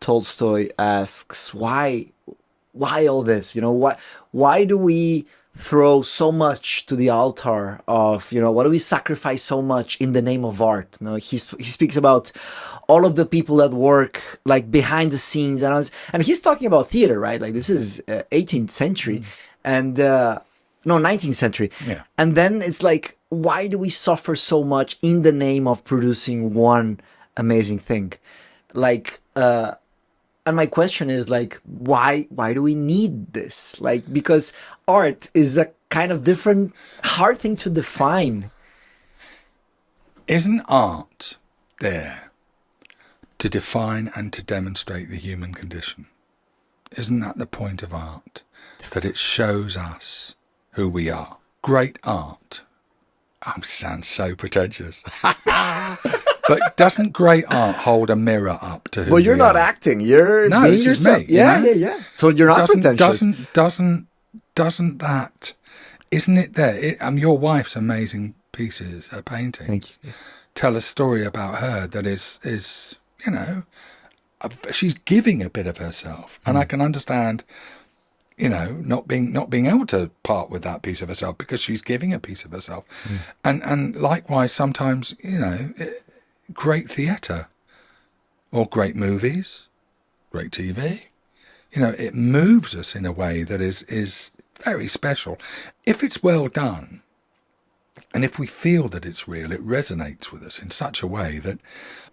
Tolstoy asks, why all this? Why do we throw so much to the altar of, why do we sacrifice so much in the name of art? He speaks about all of the people that work like behind the scenes, and he's talking about theater, right? Like this is 18th century, and no, 19th century. Yeah. And then it's like, why do we suffer so much in the name of producing one amazing thing? Like, and my question is like, why do we need this? Like, because art is a kind of different, hard thing to define. Isn't art there to define and to demonstrate the human condition? Isn't that the point of art? That it shows us who we are. Great art. Sounds so pretentious. But doesn't great art hold a mirror up to who Well, you're we not are? acting. You're No, being this is yourself. me, Yeah. So you're not pretentious. Doesn't that? Isn't it there? Your wife's amazing pieces, her paintings. Thank you. Tell a story about her that is she's giving a bit of herself, and I can understand, not being able to part with that piece of herself because she's giving a piece of herself, and likewise sometimes great theatre or great movies, great TV, it moves us in a way that is very special if it's well done. And if we feel that it's real, it resonates with us in such a way that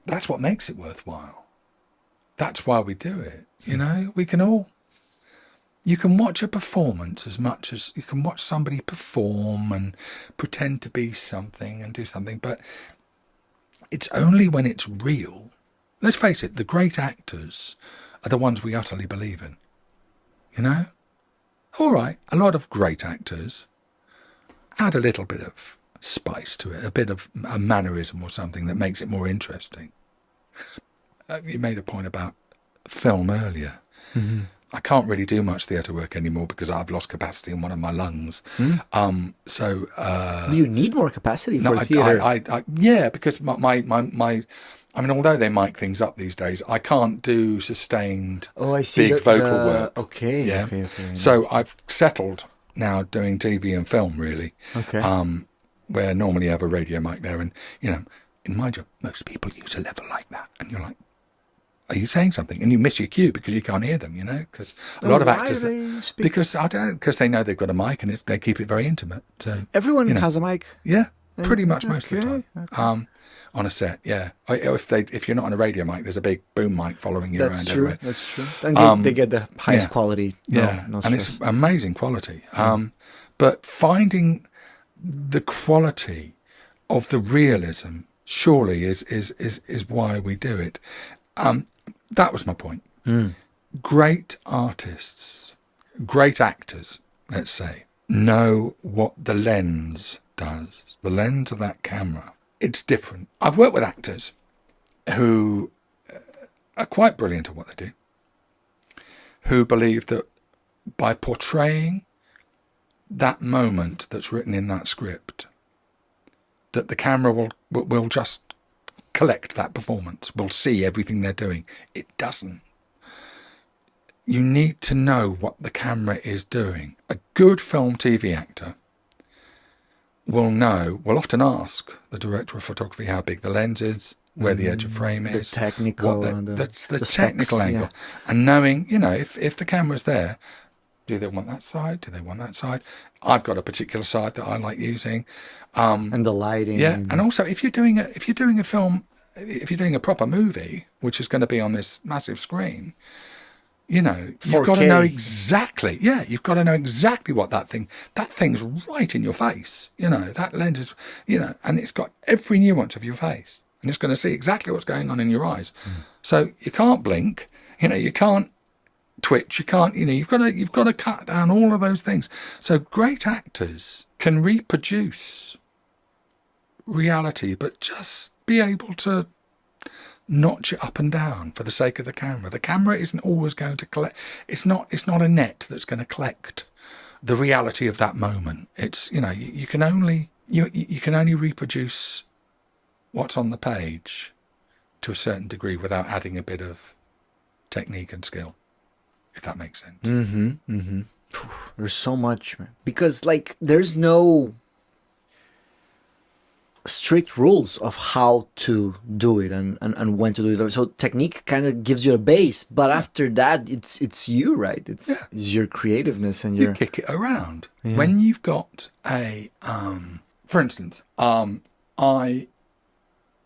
that's what makes it worthwhile. That's why we do it. You can watch a performance as much as you can watch somebody perform and pretend to be something and do something, but it's only when it's real. Let's face it, the great actors are the ones we utterly believe in. All right, a lot of great actors add a little bit of spice to it, a bit of a mannerism or something that makes it more interesting. You made a point about film earlier. Mm-hmm. I can't really do much theatre work anymore because I've lost capacity in one of my lungs. So you need more capacity for theatre. Yeah, because although they mic things up these days, I can't do sustained big vocal work. Okay, yeah. Okay. So I've settled now doing TV and film, really. Okay. Where normally you have a radio mic there, and in my job, most people use a level like that, and you're like, are you saying something? And you miss your cue because you can't hear them, because a lot of actors, because they know they've got a mic and they keep it very intimate. So everyone has a mic. Yeah, pretty much most of the time. Okay. On a set, yeah. If you're not on a radio mic, there's a big boom mic following you around everywhere. That's true. And they get the highest quality. No and it's amazing quality. But finding the quality of the realism surely is why we do it. That was my point. Great artists, great actors, let's say, know what the lens does. The lens of that camera. It's different. I've worked with actors who are quite brilliant at what they do, who believe that by portraying that moment that's written in that script, that the camera will just collect that performance, will see everything they're doing. It doesn't. You need to know what the camera is doing. A good film TV actor will often ask the director of photography how big the lens is, where the edge of frame is, the technical, that's the the technical specs, angle, and knowing, if the camera's there, do they want that side? Do they want that side? I've got a particular side that I like using, and the lighting. Yeah, and also if you're doing a film, if you're doing a proper movie, which is going to be on this massive screen. You've 4K. got to know exactly. Yeah, you've got to know exactly what that thing's right in your face. That lens is, and it's got every nuance of your face, and it's going to see exactly what's going on in your eyes. So you can't blink. You can't twitch. You can't. You've got to cut down all of those things. So great actors can reproduce reality, but just be able to notch it up and down for the sake of the camera. The camera isn't always going to collect. It's not a net that's going to collect the reality of that moment. It's you can only reproduce what's on the page to a certain degree without adding a bit of technique and skill, if that makes sense. There's so much, man. Because like there's no strict rules of how to do it and when to do it. So technique kind of gives you a base, but after that it's you, right? It's your creativeness and You your kick it around. When you've got a for instance, I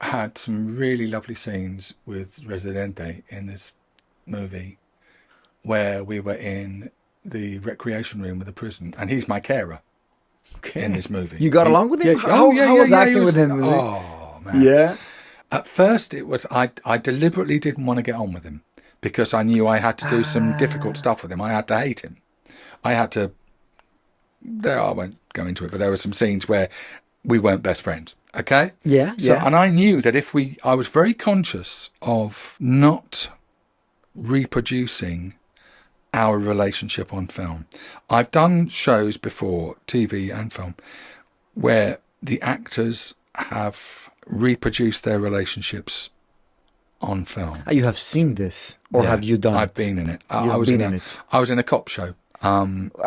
had some really lovely scenes with Residente in this movie where we were in the recreation room of the prison, and he's my carer in this movie. You got along with him? Yeah, How was acting with him? Oh, man. Yeah. At first, it was I deliberately didn't want to get on with him because I knew I had to do some difficult stuff with him. I had to hate him. I had to. I won't go into it, but there were some scenes where we weren't best friends. Okay. Yeah. So, yeah. and I knew that I was very conscious of not reproducing our relationship on film. I've done shows before, TV and film, where the actors have reproduced their relationships on film. You have seen this, or have you done I've it? been in it. You've been in it. I was in a cop show. I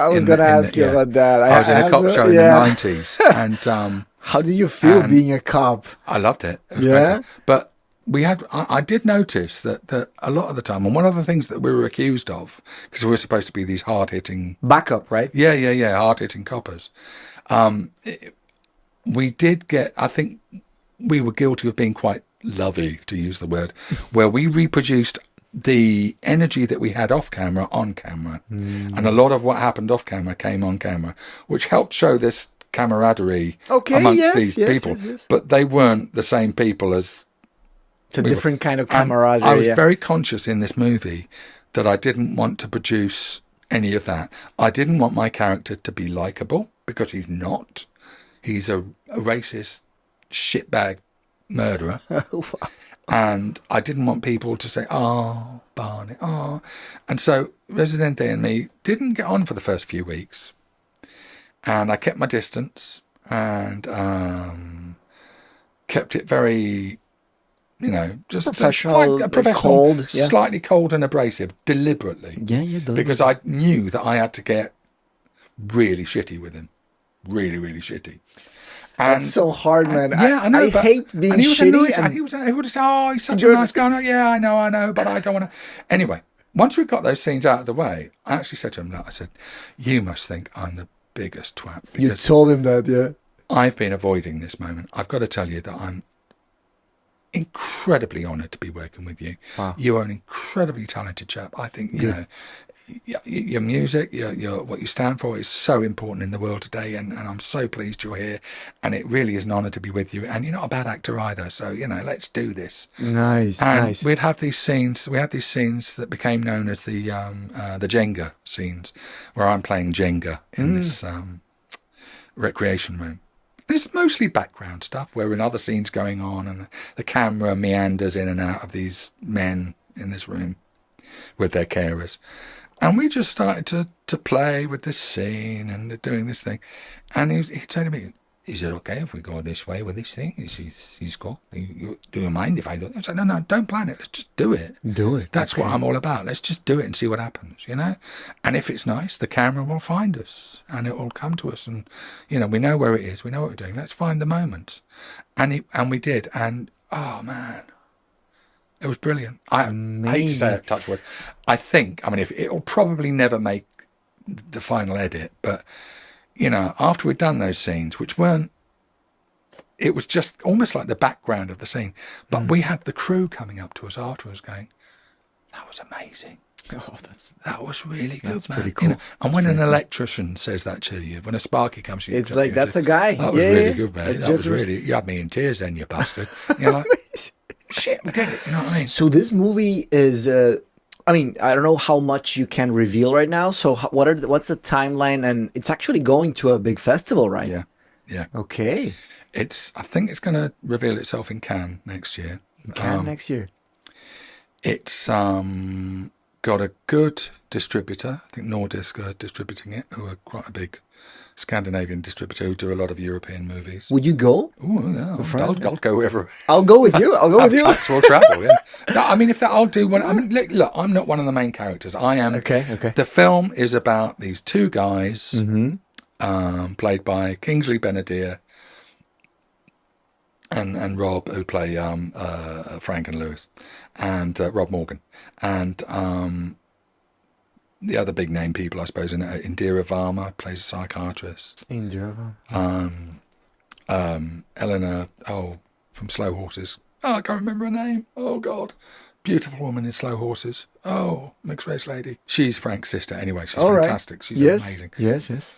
was going to ask you about that. I was in a cop show in the 90s. And how did you feel being a cop? I loved it. It was great. But I did notice that a lot of the time, and one of the things that we were accused of, because we were supposed to be these hard-hitting... Backup, right? Yeah, hard-hitting coppers. We did get, I think we were guilty of being quite lovey, to use the word, where we reproduced the energy that we had off camera on camera. And a lot of what happened off camera came on camera, which helped show this camaraderie amongst these people. Yes. But they weren't the same people as... It's a different kind of camaraderie. I was very conscious in this movie that I didn't want to produce any of that. I didn't want my character to be likable, because he's not. He's a racist shitbag murderer. And I didn't want people to say, oh, Barney, oh. And so Residente and me didn't get on for the first few weeks. And I kept my distance and kept it very... just professional, cold, slightly cold and abrasive, deliberately. Deliberately. Because I knew that I had to get really shitty with him, really, really shitty. And that's so hard, man. I know. I hate being shitty. And he would say, "Oh, he's such a nice guy." Yeah, I know, but I don't want to. Anyway, once we got those scenes out of the way, I actually said to him, "I said, you must think I'm the biggest twat." You told him that, yeah. I've been avoiding this moment. I've got to tell you that I'm incredibly honoured to be working with you. Wow. You are an incredibly talented chap. I think your music, your what you stand for is so important in the world today, and I'm so pleased you're here, and it really is an honour to be with you. And you're not a bad actor either, so let's do this. Nice. We'd have these scenes. We had these scenes that became known as the Jenga scenes, where I'm playing Jenga in this recreation room. It's mostly background stuff. We're in other scenes going on, and the camera meanders in and out of these men in this room with their carers. And we just started to play with this scene and doing this thing. And he said to me, "Is it okay if we go this way with this thing? He's cool. Do you mind if I do it?" I said, No, don't plan it. Let's just do it. Do it. That's what I'm all about. Let's just do it and see what happens, And if it's nice, the camera will find us and it will come to us. And, we know where it is. We know what we're doing. Let's find the moments. And we did. And, oh, man. It was brilliant. I hate to say it, touch wood. If it'll probably never make the final edit, but, after we'd done those scenes, which weren't, it was just almost like the background of the scene, but we had the crew coming up to us afterwards going, "That was amazing. Oh, that was really good, that's man." pretty cool. And when an electrician says that to you, when a sparky comes to you, it's like, that's a guy. That was really good, man. It's that was really, you had me in tears then, you bastard. You're like, shit, we did it. You know what I mean? So this movie is, I don't know how much you can reveal right now. So what's the timeline? And it's actually going to a big festival, right? Yeah. Okay. I think it's going to reveal itself in Cannes next year. Cannes next year. It's got a good distributor. I think Nordisk are distributing it, who are quite a big Scandinavian distributor who do a lot of European movies. Would you go? Oh, yeah, I'll go wherever. I'll go with you. I'll go with you. Taxable travel, yeah. No, I mean, if that, I'll do one. I mean, look, I'm not one of the main characters. I am. Okay. The film is about these two guys, played by Kingsley Benadir and Rob, who play Frank and Lewis, and Rob Morgan, and the other big name people, I suppose, Indira Varma plays a psychiatrist. Indira Varma. Eleanor, from Slow Horses. Oh, I can't remember her name. Oh, God. Beautiful woman in Slow Horses. Oh, mixed race lady. She's Frank's sister. Anyway, she's fantastic. Right. She's amazing. Yes.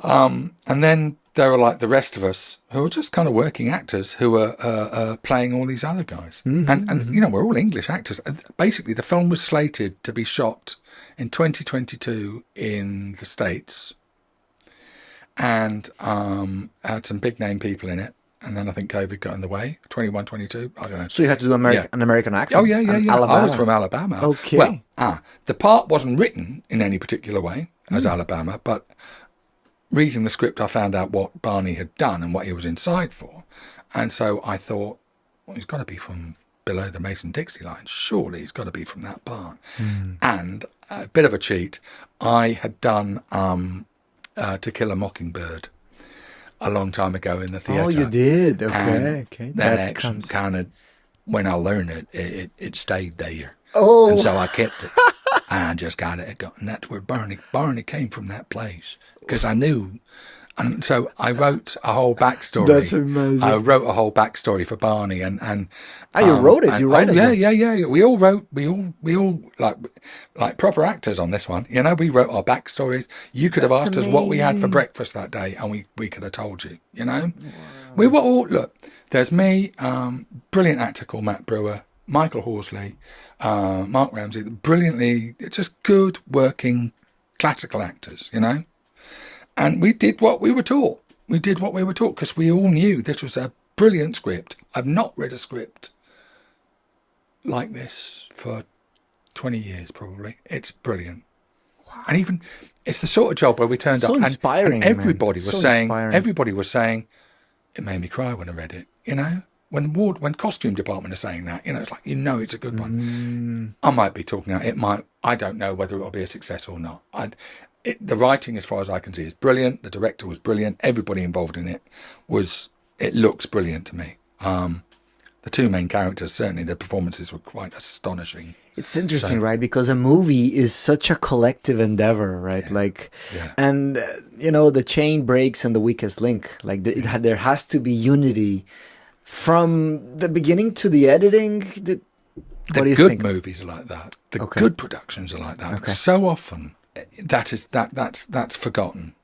And then there are like the rest of us who are just kind of working actors who are playing all these other guys. And you know, we're all English actors. Basically, the film was slated to be shot in 2022 in the States, and had some big name people in it. And then I think COVID got in the way. 21, 22, I don't know. So you had to do an American accent? Oh, yeah. I was from Alabama. Okay. Well, the part wasn't written in any particular way as Alabama, but reading the script, I found out what Barney had done and what he was inside for. And so I thought, well, he's got to be from below the Mason-Dixie line. Surely he's got to be from that part. And a bit of a cheat, I had done To Kill a Mockingbird a long time ago in the theatre. Oh, you did? Okay. And okay. That action kind of, when I learned it, it stayed there. Oh. And so I kept it. I just got it going. And that's where Barney came from, that place. Because I knew. And so I wrote a whole backstory. That's amazing. I wrote a whole backstory for Barney, and you wrote it. You write it. Yeah. We all wrote. We all like proper actors on this one. You know, we wrote our backstories. You could have asked us what we had for breakfast that day, and we could have told you. You know, we were all look. There's me, brilliant actor called Matt Brewer, Michael Horsley, Mark Ramsey, brilliantly just good working classical actors. You know. And we did what we were taught. We did what we were taught because we all knew this was a brilliant script. I've not read a script like this for 20 years, probably. It's brilliant. Wow. And even, it's the sort of job where we turned up inspiring, and everybody was saying, it made me cry when I read it, you know? When costume department are saying that, you know, it's like, you know, it's a good one. I might be talking out. I don't know whether it'll be a success or not. The writing, as far as I can see, is brilliant. The director was brilliant. Everybody involved in it looks brilliant to me. The two main characters, certainly their performances were quite astonishing. It's interesting, right? Because a movie is such a collective endeavor, right? And you know, the chain breaks and the weakest link. Like there has to be unity from the beginning to the editing. What do you think? The good movies are like that. The good productions are like that. So often that's forgotten.